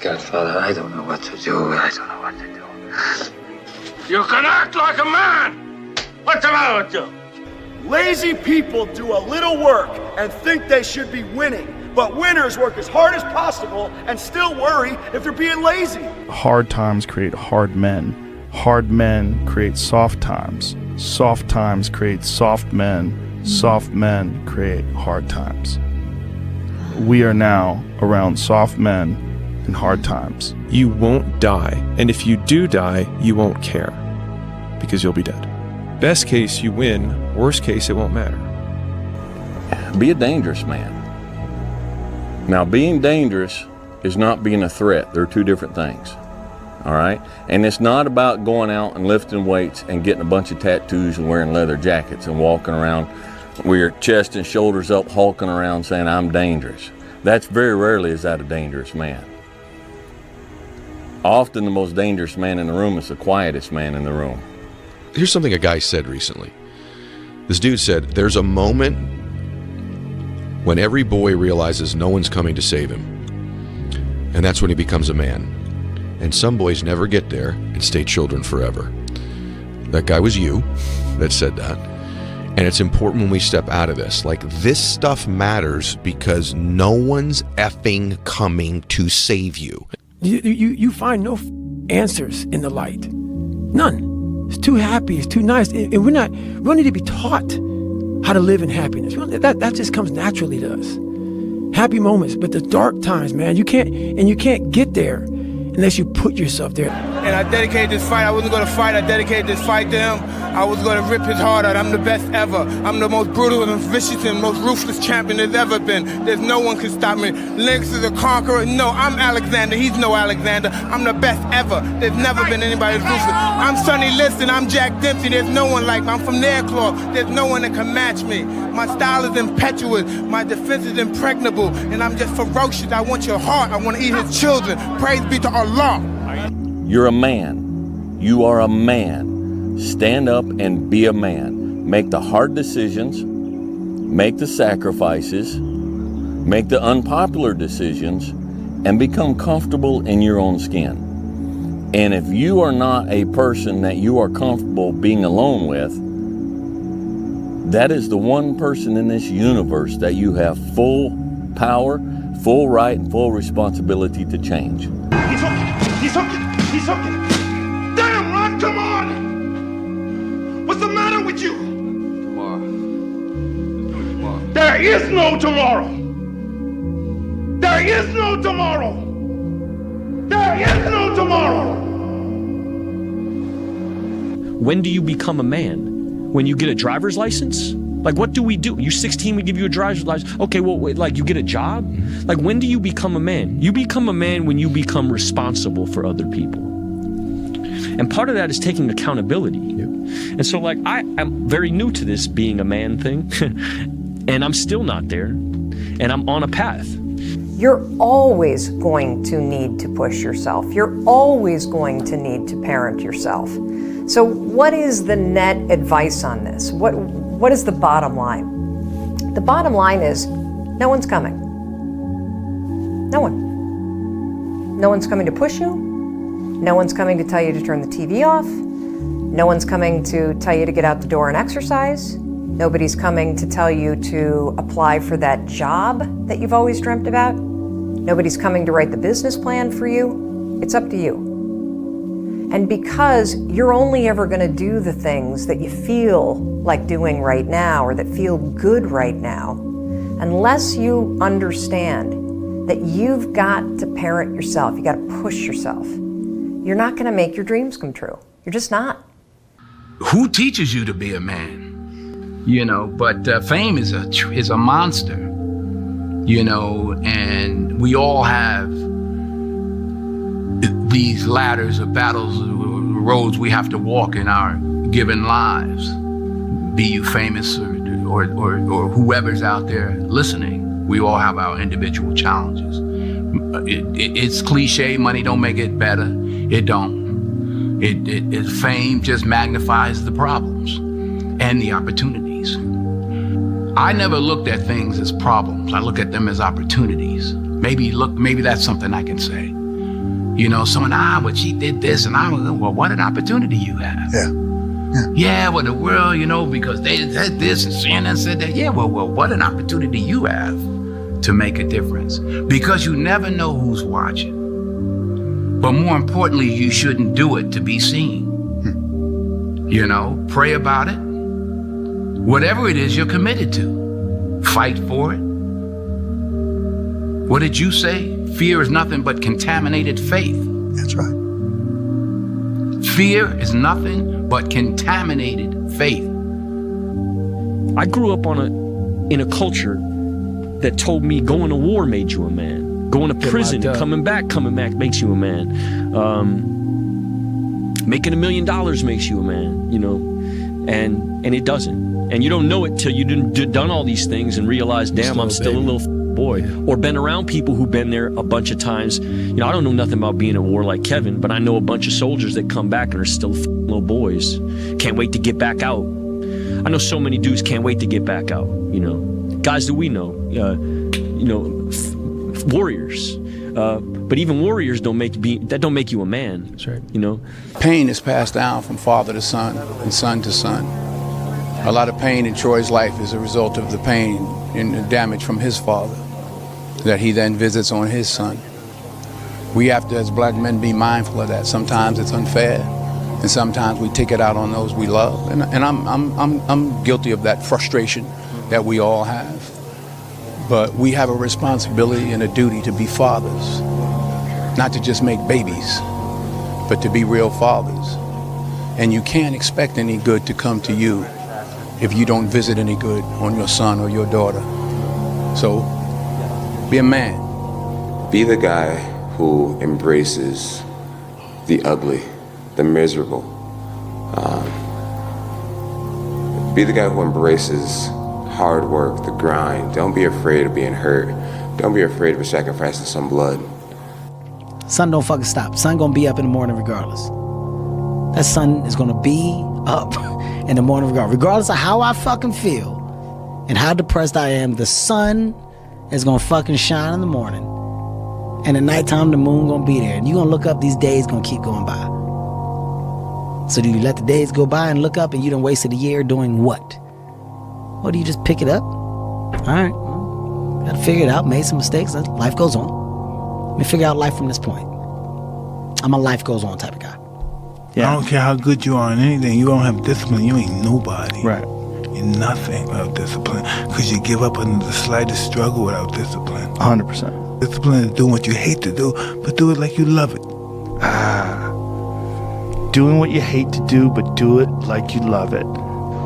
Godfather, I don't know what to do. I don't know what to do. You can act like a man! What's the matter with you? Lazy people do a little work and think they should be winning, but winners work as hard as possible and still worry if they're being lazy. Hard times create hard men. Hard men create soft times. Soft times create soft men. Soft men create hard times. We are now around soft men in hard times. You won't die, and if you do die, you won't care, because you'll be dead. Best case, you win. Worst case, it won't matter. Be a dangerous man. Now, being dangerous is not being a threat. They're two different things, all right? And it's not about going out and lifting weights and getting a bunch of tattoos and wearing leather jackets and walking around with your chest and shoulders up, hulking around saying, I'm dangerous. That's very rarely is that a dangerous man. Often the most dangerous man in the room is the quietest man in the room. Here's something a guy said recently. This dude said, there's a moment when every boy realizes no one's coming to save him. And that's when he becomes a man. And some boys never get there and stay children forever. That guy was you that said that. And it's important when we step out of this. Like, this stuff matters because no one's effing coming to save you. You find no answers in the light. None. It's too happy. It's too nice. And we don't need to be taught how to live in happiness. That just comes naturally to us. Happy moments, but the dark times, man, you can't get there unless you put yourself there. And I dedicated this fight. I wasn't going to fight. I dedicated this fight to him. I was going to rip his heart out. I'm the best ever. I'm the most brutal and vicious and most ruthless champion there's ever been. There's no one can stop me. Lynx is a conqueror. No, I'm Alexander. He's no Alexander. I'm the best ever. There's never been anybody as ruthless. I'm Sonny Liston. I'm Jack Dempsey. There's no one like me. I'm from Nairclaw. There's no one that can match me. My style is impetuous. My defense is impregnable. And I'm just ferocious. I want your heart. I want to eat his children. Praise be to Allah. You're a man. You are a man. Stand up and be a man. Make the hard decisions. Make the sacrifices. Make the unpopular decisions. And become comfortable in your own skin. And if you are not a person that you are comfortable being alone with, that is the one person in this universe that you have full power, full right, and full responsibility to change. He's hooking! He's hooking! He's hooking! Damn, Ron, come on! What's the matter with you? Tomorrow. There is no tomorrow! There is no tomorrow! There is no tomorrow! When do you become a man? When you get a driver's license? Like, what do we do? You're 16, we give you a driver's license. Okay, well, wait, like, you get a job? Like, when do you become a man? You become a man when you become responsible for other people. And part of that is taking accountability. And so, like, I'm very new to this being a man thing. And I'm still not there. And I'm on a path. You're always going to need to push yourself. You're always going to need to parent yourself. So what is the net advice on this? What is the bottom line? The bottom line is no one's coming. No one. No one's coming to push you. No one's coming to tell you to turn the TV off. No one's coming to tell you to get out the door and exercise. Nobody's coming to tell you to apply for that job that you've always dreamt about. Nobody's coming to write the business plan for you. It's up to you. And because you're only ever going to do the things that you feel like doing right now or that feel good right now, unless you understand that you've got to parent yourself, you got to push yourself, you're not going to make your dreams come true. You're just not. Who teaches you to be a man? You know, but fame is a monster, you know, and we all have these ladders of battles, roads we have to walk in our given lives. Be you famous or whoever's out there listening, we all have our individual challenges. It's cliche, money don't make it better. It don't. Fame just magnifies the problems and the opportunities. I never looked at things as problems. I look at them as opportunities. Maybe that's something I can say. You know, someone, but she did this, and I was, well, what an opportunity you have. Yeah, well, the world, you know, because they said this and CNN said that. Yeah, well, what an opportunity you have to make a difference. Because you never know who's watching. But more importantly, you shouldn't do it to be seen. You know, pray about it. Whatever it is you're committed to, fight for it. What did you say? Fear is nothing but contaminated faith. That's right. Fear is nothing but contaminated faith. I grew up in a culture that told me going to war made you a man. Going to prison and coming back makes you a man. Making $1 million makes you a man, you know, and it doesn't. And you don't know it till you've done all these things and realize, damn, I'm still a little boy. Or been around people who've been there a bunch of times. You know, I don't know nothing about being at war like Kevin, but I know a bunch of soldiers that come back and are still little boys. Can't wait to get back out. I know so many dudes can't wait to get back out, you know. Guys that we know, warriors. But even warriors don't make you a man. That's right. You know, pain is passed down from father to son and son to son. A lot of pain in Troy's life is a result of the pain and the damage from his father that he then visits on his son. We have to, as black men, be mindful of that. Sometimes it's unfair, and sometimes we take it out on those we love. And I'm guilty of that frustration that we all have. But we have a responsibility and a duty to be fathers, not to just make babies, but to be real fathers. And you can't expect any good to come to you if you don't visit any good on your son or your daughter. So, be a man. Be the guy who embraces the ugly, the miserable. Be the guy who embraces hard work, the grind. Don't be afraid of being hurt. Don't be afraid of sacrificing some blood. Sun don't fucking stop. Sun gonna be up in the morning regardless. That sun is gonna be up in the morning regardless of how I fucking feel and how depressed I am. The sun is gonna fucking shine in the morning, and at nighttime the moon gonna be there, and you gonna look up, these days gonna keep going by. So do you let the days go by and look up and you done wasted a year doing what? Or do you just pick it up? Alright, gotta figure it out, made some mistakes, life goes on. Let me figure out life from this point. I'm a life goes on type of guy. Yeah. I don't care how good you are in anything, you don't have discipline, you ain't nobody. Right. You're nothing without discipline, because you give up under the slightest struggle without discipline. 100%. Discipline is doing what you hate to do, but do it like you love it. Doing what you hate to do, but do it like you love it.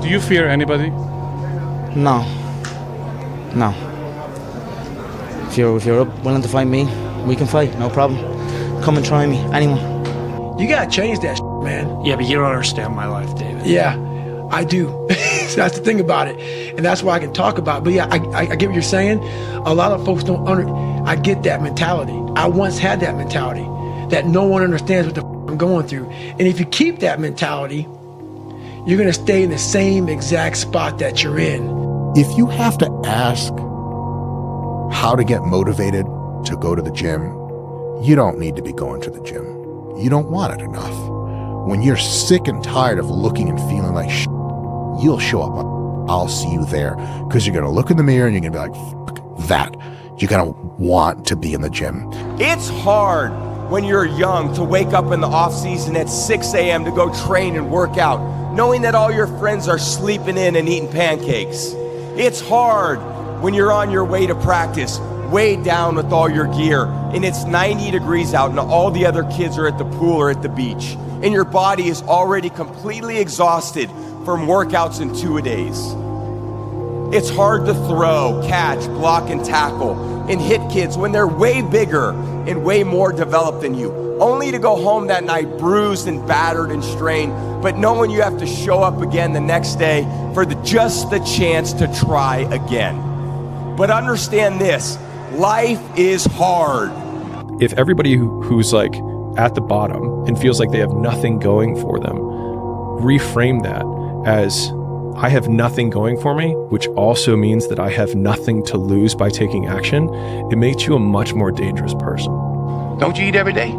Do you fear anybody? No. If you're willing to fight me, we can fight, no problem. Come and try me, anyone. You gotta change that man. Yeah, but you don't understand my life, David. Yeah, I do. So that's the thing about it. And that's why I can talk about it. But yeah, I get what you're saying. A lot of folks don't I get that mentality. I once had that mentality, that no one understands what the I'm going through. And if you keep that mentality, you're gonna stay in the same exact spot that you're in. If you have to ask how to get motivated to go to the gym, you don't need to be going to the gym. You don't want it enough. When you're sick and tired of looking and feeling like shit, you'll show up. I'll see you there. Because you're going to look in the mirror and you're going to be like, fuck that. You're going to want to be in the gym. It's hard when you're young to wake up in the off season at 6 a.m. to go train and work out, knowing that all your friends are sleeping in and eating pancakes. It's hard when you're on your way to practice, weighed down with all your gear, and it's 90 degrees out and all the other kids are at the pool or at the beach, and your body is already completely exhausted from workouts in 2-a-days. It's hard to throw, catch, block, and tackle, and hit kids when they're way bigger and way more developed than you, only to go home that night bruised and battered and strained, but knowing you have to show up again the next day for just the chance to try again. But understand this, life is hard. If everybody who's like at the bottom and feels like they have nothing going for them, reframe that as I have nothing going for me, which also means that I have nothing to lose by taking action, it makes you a much more dangerous person. Don't you eat every day?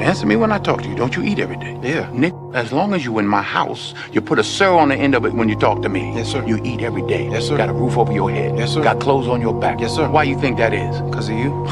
Answer me when I talk to you. Don't you eat every day? Yeah. Nick, as long as you in my house, you put a sir on the end of it when you talk to me. Yes, sir. You eat every day. Yes, sir. Got a roof over your head. Yes, sir. Got clothes on your back. Yes, sir. Why you think that is? Because of you?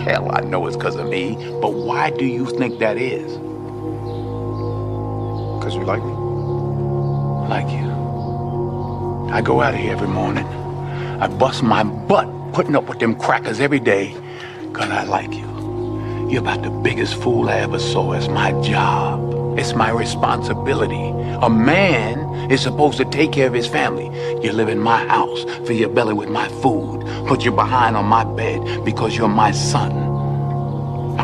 Hell, I know it's because of me. But why do you think that is? Because you like me. Like you. I go out of here every morning. I bust my butt putting up with them crackers every day because I like you. You're about the biggest fool I ever saw. It's my job. It's my responsibility. A man is supposed to take care of his family. You live in my house, fill your belly with my food, put your behind on my bed because you're my son.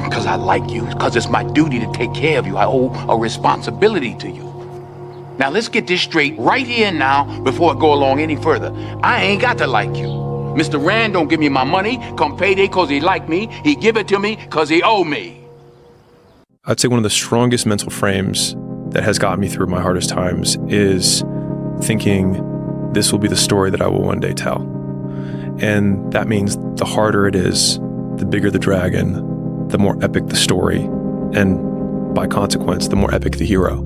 Because I like you, because it's my duty to take care of you. I owe a responsibility to you. Now let's get this straight right here and now before I go along any further. I ain't got to like you. Mr. Rand don't give me my money come payday because he like me. He give it to me because he owe me. I'd say one of the strongest mental frames that has gotten me through my hardest times is thinking this will be the story that I will one day tell. And that means the harder it is, the bigger the dragon, the more epic the story, and by consequence, the more epic the hero.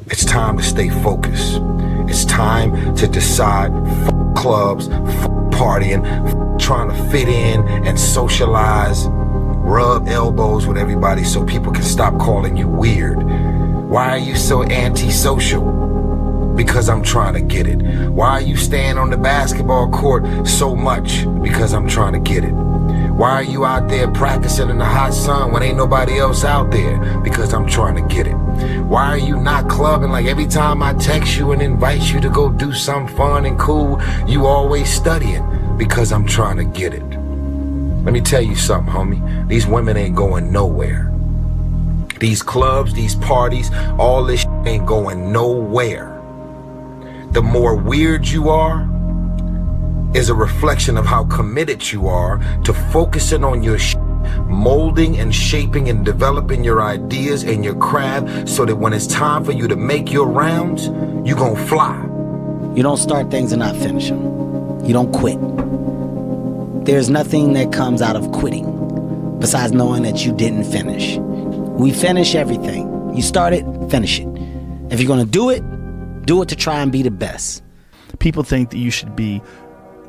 It's time to stay focused. It's time to decide, clubs, partying, trying to fit in and socialize, rub elbows with everybody so people can stop calling you weird. Why are you so antisocial? Because I'm trying to get it. Why are you staying on the basketball court so much? Because I'm trying to get it. Why are you out there practicing in the hot sun when ain't nobody else out there? Because I'm trying to get it. Why are you not clubbing like every time I text you and invite you to go do something fun and cool, you always studying? Because I'm trying to get it. Let me tell you something, homie. These women ain't going nowhere. These clubs, these parties, all this ain't going nowhere. The more weird you are is a reflection of how committed you are to focusing on your molding and shaping and developing your ideas and your craft so that when it's time for you to make your rounds, you gonna fly. You don't start things and not finish them. You don't quit. There's nothing that comes out of quitting besides knowing that you didn't finish. We finish everything. You start it, finish it. If you're gonna do it to try and be the best. People think that you should be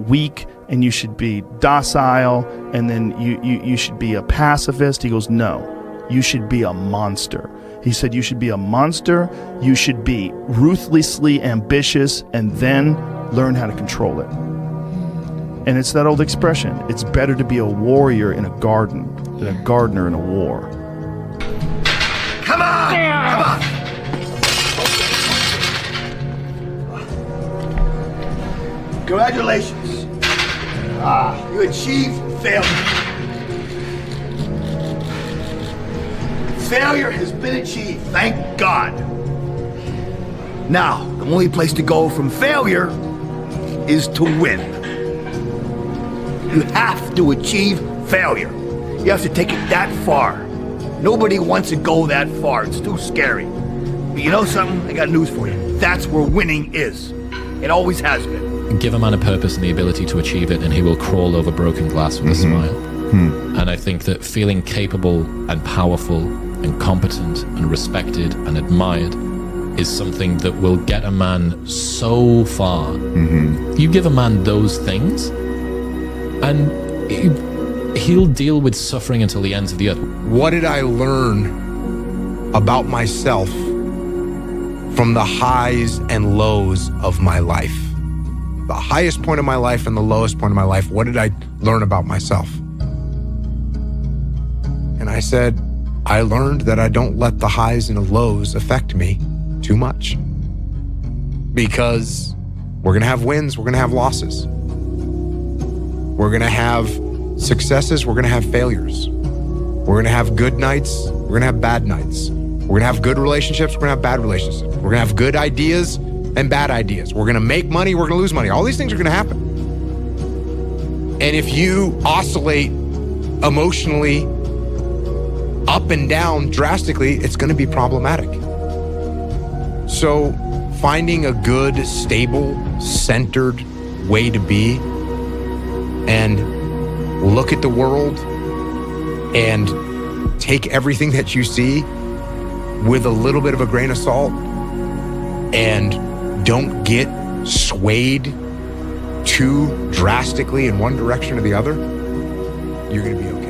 weak and you should be docile and then you should be a pacifist. He goes, no, you should be a monster. He said you should be a monster, you should be ruthlessly ambitious and then learn how to control it. And it's that old expression, it's better to be a warrior in a garden than a gardener in a war. Come on! Come on! Congratulations. You achieved failure. Failure has been achieved, thank God. Now, the only place to go from failure is to win. You have to achieve failure. You have to take it that far. Nobody wants to go that far. It's too scary. But you know something? I got news for you. That's where winning is. It always has been. Give a man a purpose and the ability to achieve it, and he will crawl over broken glass with a smile. And I think that feeling capable and powerful and competent and respected and admired is something that will get a man so far. You give a man those things, and he'll deal with suffering until the ends of the earth. What did I learn about myself from the highs and lows of my life? The highest point of my life and the lowest point of my life, what did I learn about myself? And I said, I learned that I don't let the highs and the lows affect me too much. Because we're gonna have wins, we're gonna have losses. We're gonna have successes, we're gonna have failures. We're gonna have good nights, we're gonna have bad nights. We're gonna have good relationships, we're gonna have bad relationships. We're gonna have good ideas and bad ideas. We're gonna make money, we're gonna lose money. All these things are gonna happen. And if you oscillate emotionally up and down drastically, it's gonna be problematic. So finding a good, stable, centered way to be and look at the world and take everything that you see with a little bit of a grain of salt and don't get swayed too drastically in one direction or the other, you're going to be okay.